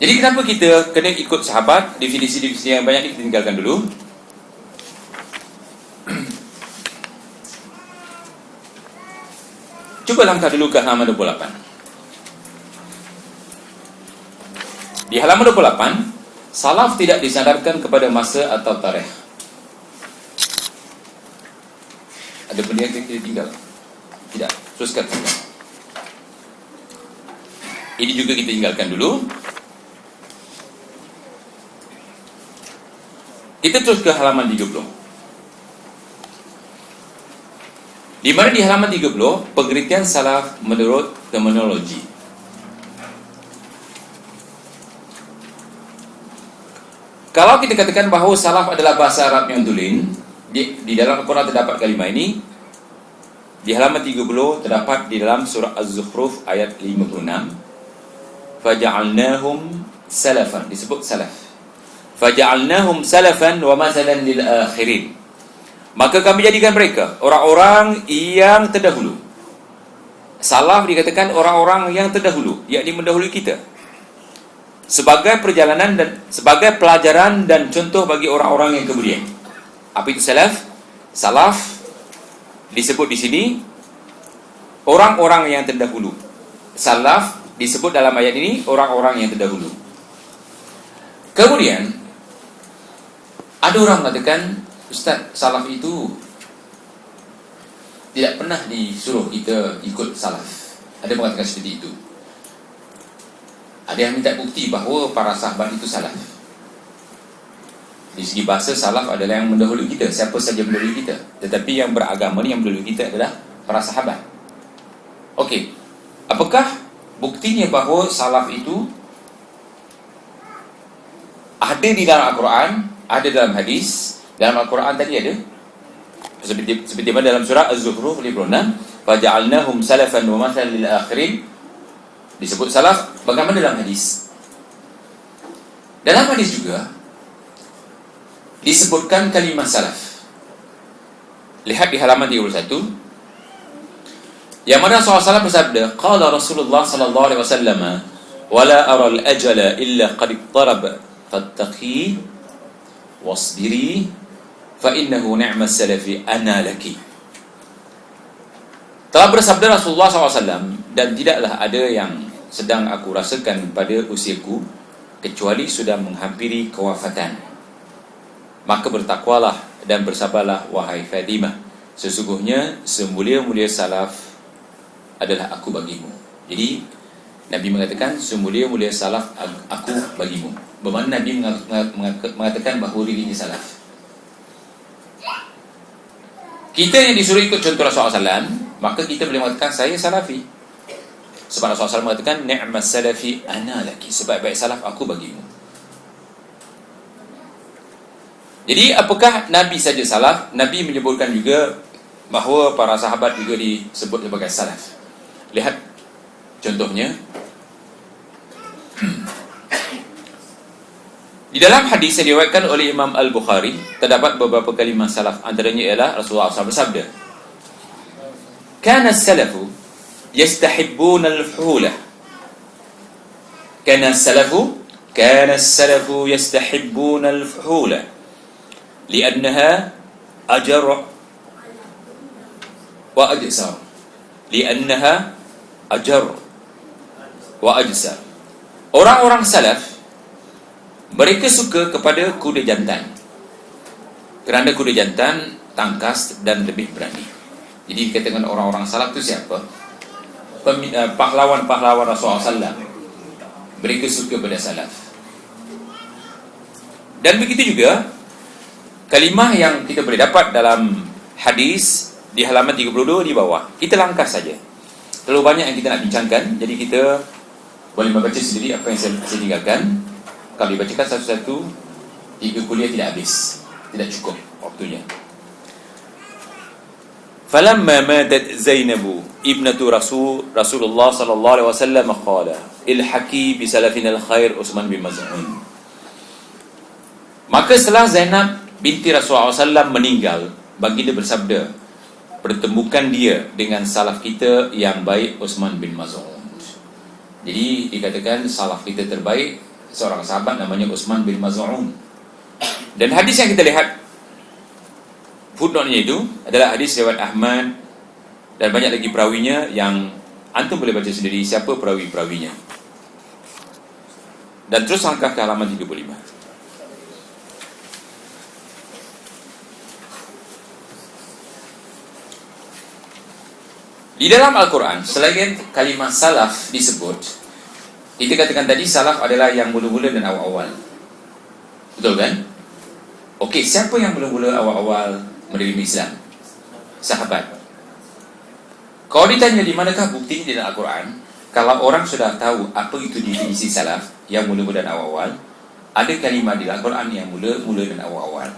Jadi kenapa kita kena ikut sahabat? Definisi-definisi yang banyak ni kita tinggalkan dulu. Cuba langkah dulu ke halaman 28. Di halaman 28, salaf tidak disandarkan kepada masa atau tarikh. Ada benda yang kita tinggal? Tidak, teruskan. Ini juga kita tinggalkan dulu. Kita terus ke halaman 30. Di mana di halaman 30 pengertian salaf menurut terminologi. Kalau kita katakan bahawa salaf adalah bahasa Arab yang tulen, di dalam Al-Quran terdapat kalimah ini. Di halaman 30 terdapat di dalam surah Az-Zukhruf ayat 56. Faja'alnahum salafan, disebut salaf. Faja'alnahum salafan wa mathalan lil akhirin. Maka kami jadikan mereka orang-orang yang terdahulu. Salaf dikatakan orang-orang yang terdahulu, yakni mendahului kita, sebagai perjalanan dan sebagai pelajaran dan contoh bagi orang-orang yang kemudian. Apa itu salaf? Salaf disebut di sini orang-orang yang terdahulu. Salaf disebut dalam ayat ini orang-orang yang terdahulu. Kemudian ada orang mengatakan, Ustaz, salaf itu tidak pernah disuruh kita ikut salaf. Ada yang mengatakan seperti itu. Ada yang minta bukti bahawa para sahabat itu salaf. Di segi bahasa, salaf adalah yang mendahului kita, siapa saja mendahului kita. Tetapi yang beragama ni yang mendahului kita adalah para sahabat. Okey, apakah buktinya bahawa salaf itu ada di dalam Al-Quran, ada dalam hadis? Dalam Al-Quran tadi ada, seperti mana dalam surah Az-Zukhruf 56, faja'alnahum salafan wa mathalan lil akhirin, disebut salaf. Bagaimana dalam hadis? Dalam hadis juga disebutkan kalimah salaf. Lihat di halaman 31, yang mana SAW bersabda, qala Rasulullah sallallahu alaihi wasallam, wala ara al-ajala illa qad iqtaraba fattaqi wasbiri fa innahu ni'mas salafi ana laki. Telah bersabda Rasulullah SAW, dan tidaklah ada yang sedang aku rasakan pada usiaku kecuali sudah menghampiri kewafatan. Maka bertakwalah dan bersabarlah wahai Fatimah, sesungguhnya semulia-mulia salaf adalah aku bagimu. Jadi Nabi mengatakan semulia-mulia salaf aku bagimu. Bermakna Nabi mengatakan bahawa dirinya salaf. Kita yang disuruh ikut contoh Rasulullah SAW, maka kita boleh mengatakan saya salafi. Sebab Rasulullah SAW mengatakan ni'mas salafi ana laki, sebaik-baik salaf aku bagimu. Jadi apakah Nabi saja salaf? Nabi menyebutkan juga bahawa para sahabat juga disebut sebagai salaf. Lihat contohnya. Di dalam hadis yang diriwayatkan oleh Imam Al-Bukhari terdapat beberapa kalimah salaf. Antaranya ialah Rasulullah SAW bersabda, kana as-salafu yastahibbuna al-fuhulah. Kana as-salafu yastahibbuna al-fuhulah li'annaha ajar wa ajsar. Li'annaha ajar wa ajsar. Orang-orang salaf mereka suka kepada kuda jantan, kerana kuda jantan tangkas dan lebih berani. Jadi dikatakan orang-orang salaf itu siapa? Pahlawan-pahlawan Rasulullah SAW. Mereka suka pada salaf. Dan begitu juga kalimah yang kita boleh dapat dalam hadis di halaman 32 di bawah. Kita langkah saja. Terlalu banyak yang kita nak bincangkan, jadi kita boleh membaca sendiri apa yang saya tinggalkan. Kalau dibacakan satu-satu, 3 kuliah tidak habis, tidak cukup waktunya. Falamma matat Zainab ibnatu Rasulullah sallallahu alaihi wasallam qala ilhaqi bi salafina al-khair Utsman bin Maz'un. Maka setelah Zainab binti Rasulullah SAW meninggal, baginda bersabda, pertemukan dia dengan salaf kita yang baik Utsman bin Maz'un. Jadi dikatakan salaf kita terbaik seorang sahabat namanya Utsman bin Maz'un. Dan hadis yang kita lihat footnote-nya itu adalah hadis riwayat Ahmad dan banyak lagi perawinya yang antum boleh baca sendiri siapa perawi-perawinya. Dan terus langkah ke halaman 35. Di dalam Al-Quran, selain kalimah salaf disebut, kita katakan tadi salaf adalah yang mula-mula dan awal-awal. Betul kan? Okey, siapa yang mula-mula awal-awal menerima Islam? Sahabat. Kalau ditanya di manakah bukti di dalam Al-Quran, kalau orang sudah tahu apa itu definisi salaf, yang mula-mula dan awal-awal, ada kalimah di dalam Al-Quran yang mula-mula dan awal-awal.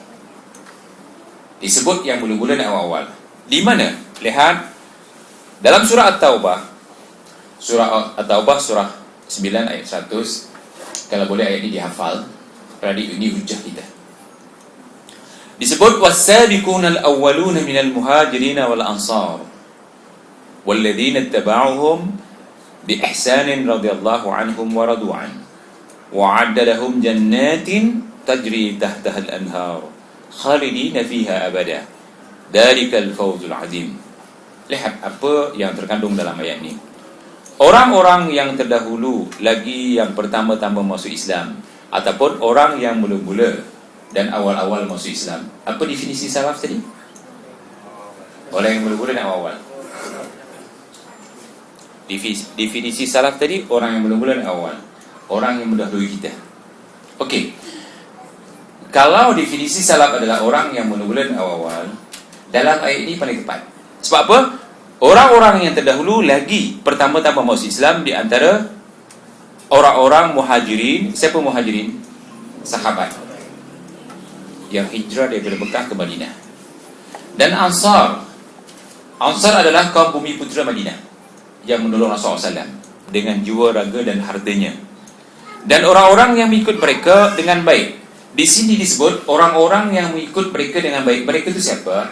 Disebut yang mula-mula dan awal-awal. Di mana? Lihat dalam surah At-Taubah. Surah At-Taubah surah 9 ayat 100. Kalau boleh ayat ini dihafal, kerana ini hujah kita. Disebut was-sabiquna al-awwaluna minal muhajirin wal ansar walladzina ittaba'uhum bi ihsanin radhiyallahu anhum wa radu an wa 'adda lahum jannatin tajri tahtaha al-anhar khalidina fiha abada dzalikal fawzul 'azim. Lihat apa yang terkandung dalam ayat ini. Orang-orang yang terdahulu lagi yang pertama-tama masuk Islam, ataupun orang yang mula-mula dan awal-awal masuk Islam. Apa definisi salaf tadi? Orang yang mula-mula dan awal-awal. Definisi salaf tadi orang yang mula-mula dan awal. Orang yang mendahului kita. Okey. Kalau definisi salaf adalah orang yang mula-mula dan awal-awal, dalam ayat ini paling tepat. Sebab apa? Orang-orang yang terdahulu lagi pertama-tama masuk Islam di antara orang-orang muhajirin. Siapa muhajirin? Sahabat yang hijrah daripada Mekah ke Madinah. Dan Ansar. Ansar adalah kaum bumi putera Madinah yang menolong Rasulullah SAW dengan jiwa, raga dan hartanya. Dan orang-orang yang mengikut mereka dengan baik. Di sini disebut orang-orang yang mengikut mereka dengan baik. Mereka itu siapa?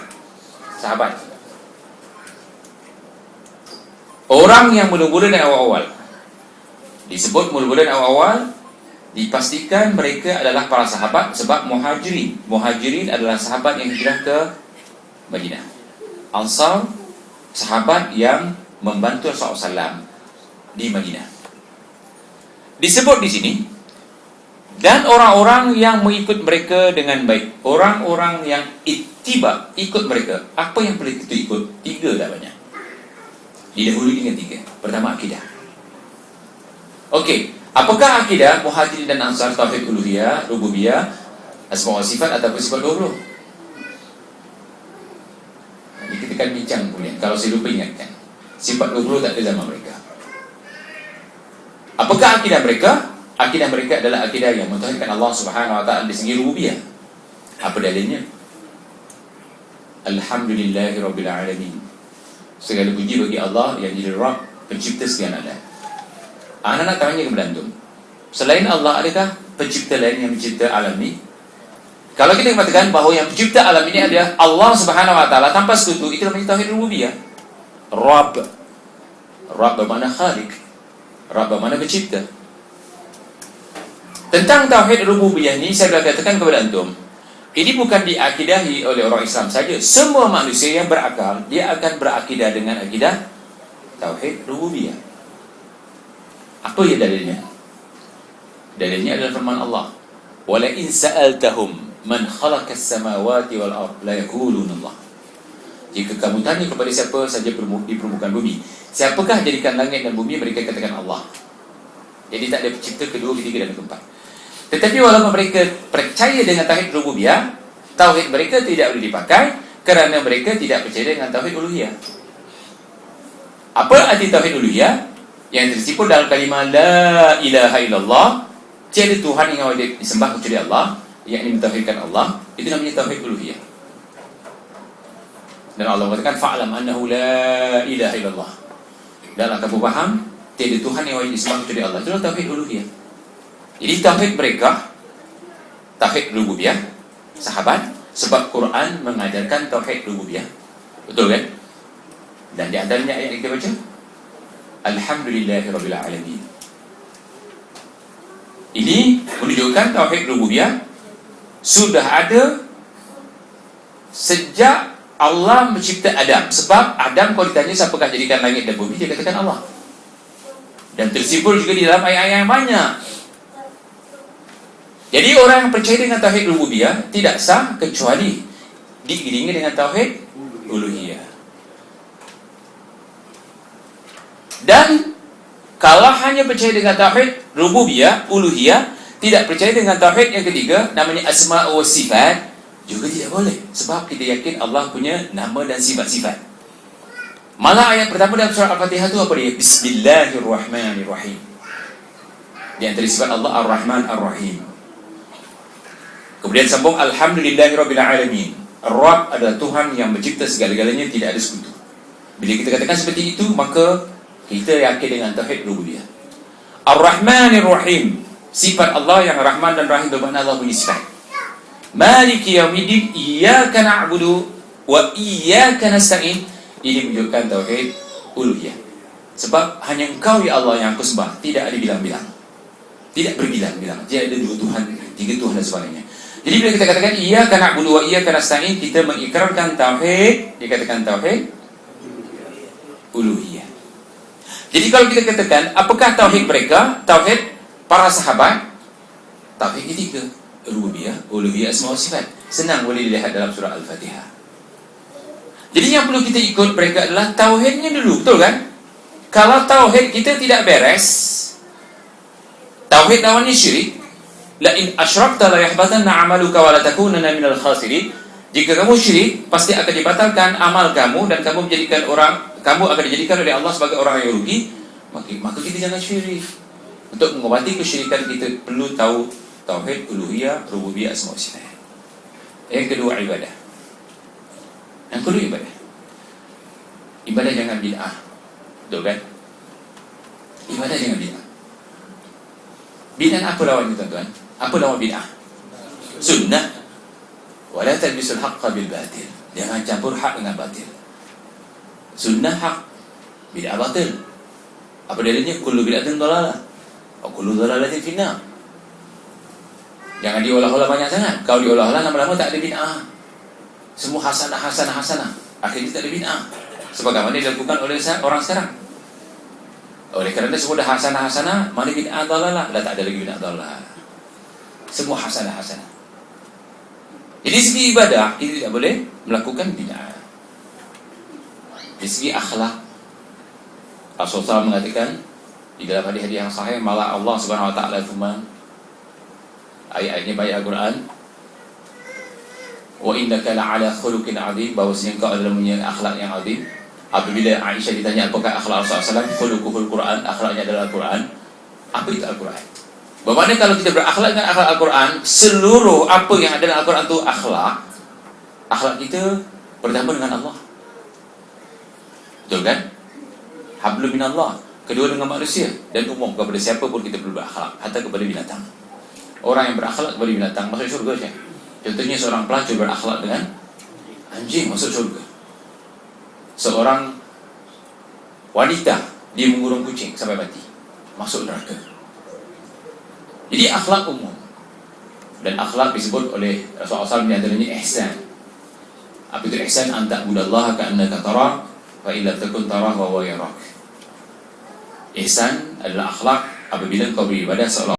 Sahabat. Orang yang mula-mula dan awal-awal. Disebut mula-mula dan awal-awal, dipastikan mereka adalah para sahabat sebab muhajirin. Muhajirin adalah sahabat yang hijrah ke Madinah. Ansar, sahabat yang membantu Rasulullah SAW di Madinah. Disebut di sini, dan orang-orang yang mengikut mereka dengan baik. Orang-orang yang ittiba, ikut mereka. Apa yang perlu kita ikut? 3 dah banyak. Didahului dengan 3. Pertama, akidah. Okey, apakah akidah muhajirin dan ansar? Tauhid uluhiyah, rububiyah, asma wa sifat ataupun sifat 20? Jadi kita akan bincang kemudian. Kalau saya lupa ingatkan, sifat 20 tak ada zaman mereka. Apakah akidah mereka? Akidah mereka adalah akidah yang mentauhidkan Allah Subhanahu wa taala di segi rububiyah. Apa dalilnya? Alhamdulillahirabbil alamin. Segala puji bagi Allah yang jadi Rabb, pencipta segala alam. Anak nak tanya kepada antum, selain Allah adakah pencipta lain yang mencipta alam ini? Kalau kita katakan bahawa yang pencipta alam ini adalah Allah Subhanahu wa taala tanpa sekutu, itu namanya tauhid rububiyah. Rabb. Rabb bermakna khaliq. Rabb bermakna pencipta. Tentang tauhid rububiyah ini saya boleh katakan kepada antum, ini bukan diakidahi oleh orang Islam saja. Semua manusia yang berakal, dia akan berakidah dengan akidah tauhid rububiyah. Apa ya dalilnya? Dalilnya adalah firman Allah, "Wala in sa'altahum man khalaqas samawati wal ard la yaquluna Allah." Jika kamu tanya kepada siapa saja di permukaan bumi, siapakah jadikan langit dan bumi, mereka katakan Allah. Jadi tak ada pencipta kedua, ketiga dan keempat. Tetapi walaupun mereka percaya dengan tauhid rububiyah, tauhid mereka tidak boleh dipakai kerana mereka tidak percaya dengan tauhid uluhiyah. Apa arti tauhid uluhiyah? Yang tersimpul dalam kalimah la ilaha illallah, tiada Tuhan yang wajib disembah kecuali Allah, yakni mentauhidkan Allah. Itu namanya tauhid uluhiyah. Dan Allah mengatakan fa'lam annahu la ilaha illallah. Dan kamu faham tiada Tuhan yang wajib disembah kecuali Allah. Itu tauhid uluhiyah. Jadi tauhid mereka tauhid rububiyah, sahabat, sebab Quran mengajarkan tauhid rububiyah. Betul kan? Dan di antaranya ayat yang kita baca, Alhamdulillahirabbil alamin. Ini menunjukkan tauhid rububiyah sudah ada sejak Allah mencipta Adam. Sebab Adam kalau ditanya siapakah jadikan langit dan bumi, dia katakan Allah. Dan tersimpul juga di dalam ayat-ayat yang banyak. Jadi orang yang percaya dengan tauhid rububiyah tidak sah kecuali diiringi dengan tauhid uluhiyah. Dan kalau hanya percaya dengan tauhid rububiyah, uluhiyah, tidak percaya dengan tauhid yang ketiga, namanya asma' wa sifat, juga tidak boleh. Sebab kita yakin Allah punya nama dan sifat-sifat. Malah ayat pertama dalam surah Al-Fatihah itu apa dia? Bismillahirrahmanirrahim. Di antara sifat Allah Ar-Rahman Ar-Rahim. Kemudian sambung Alhamdulillahirrabbilalamin. Ar-Rabb adalah Tuhan yang mencipta segala-galanya, tidak ada sekutu. Bila kita katakan seperti itu, maka kita yakin dengan tauhid rububiyah. Ar-Rahmanir-Rahim, sifat Allah yang Rahman dan Rahim, bermakna Allah punya sifat. Maliki yaumiddin, iyyaka na'budu wa iyyaka nasta'in. Ini menunjukkan tauhid uluhiyah. Sebab hanya Engkau ya Allah yang aku sembah, tidak ada bilang-bilang, tidak berbilang-bilang. Dia ada dua Tuhan, tiga Tuhan dan sebagainya. Jadi bila kita katakan iyyaka na'budu wa iyyaka nasta'in, kita mengikrarkan tauhid, dikatakan tauhid uluhiyah. Jadi kalau kita katakan apakah tauhid mereka, tauhid para sahabat, tauhid ketiga, rububiyah, uluhiyah, asma wa sifat. Senang boleh dilihat dalam surah Al-Fatihah. Jadi yang perlu kita ikut mereka adalah tauhidnya dulu, betul kan? Kalau tauhid kita tidak beres, tauhid lawannya syirik. La in asyrakta la yahbatanna 'amaluka wa la takunanna minal khasirin. Jika kamu syirik, pasti akan dibatalkan amal kamu dan kamu akan dijadikan oleh Allah sebagai orang yang rugi. Maka kita jangan syirik. Untuk mengobati kesyirikan kita perlu tahu tauhid uluhiyah, rububiyah, asma wa sifat. Yang kedua ibadah. Yang kedua ibadah. Ibadah jangan bid'ah. Betul kan? Ibadah jangan bid'ah. Bid'ah apa lawannya tuan-tuan? Apa lawan bid'ah? Sunnah. Wala talbisul haqqa bil batil. Jangan campur hak dengan batil. Sunnah hak, bid'ah batil. Apa dalilnya? Kullu bid'atin dhalalah wa kullu dhalalatin finnar. Jangan diolah-olah banyak sangat. Kalau diolah-olah lama-lama tak ada bid'ah. Semua hasanah. Akhirnya tak ada bid'ah. Sebagaimana dilakukan oleh orang sekarang. Oleh kerana semua dah hasanah, mana bid'ah dhalalah? Dah tak ada lagi bid'ah dhalalah. Semua hasanah. Jadi segi ibadah kita tidak boleh melakukan bid'ah. Di segi akhlak, Rasulullah mengatakan di dalam hadis-hadis yang sahih, malah Allah Subhanahu wa taala firman, ayat-ayatnya baik Al-Quran, wa innaka la'ala khuluqin 'adzim, bahwasanya engkau adalah punya akhlak yang azim. Apabila Aisyah ditanya apakah akhlak Rasulullah SAW, khuluquhul Quran, akhlaknya adalah Al-Quran. Apa itu Al-Quran? Bermakna kalau kita berakhlak dengan akhlak Al-Quran, seluruh apa yang ada dalam Al-Quran itu akhlak. Akhlak kita pertama dengan Allah. Betul kan? Hablum minallah. Kedua dengan manusia. Dan umum kepada siapa pun kita perlu berakhlak. Hatta kepada binatang. Orang yang berakhlak kepada binatang masuk syurga saja. Contohnya seorang pelacur berakhlak dengan anjing, masuk syurga. Seorang wanita, dia mengurung kucing sampai mati, masuk neraka. Jadi akhlak umum. Dan akhlak disebut oleh Rasulullah SAW di antaranya ihsan. Apa itu ihsan? An ta'budallaha ka'annaka tarah wa illa takun tarah wa huwa yarak. Ihsan adalah akhlak apabila kau beribadah seolah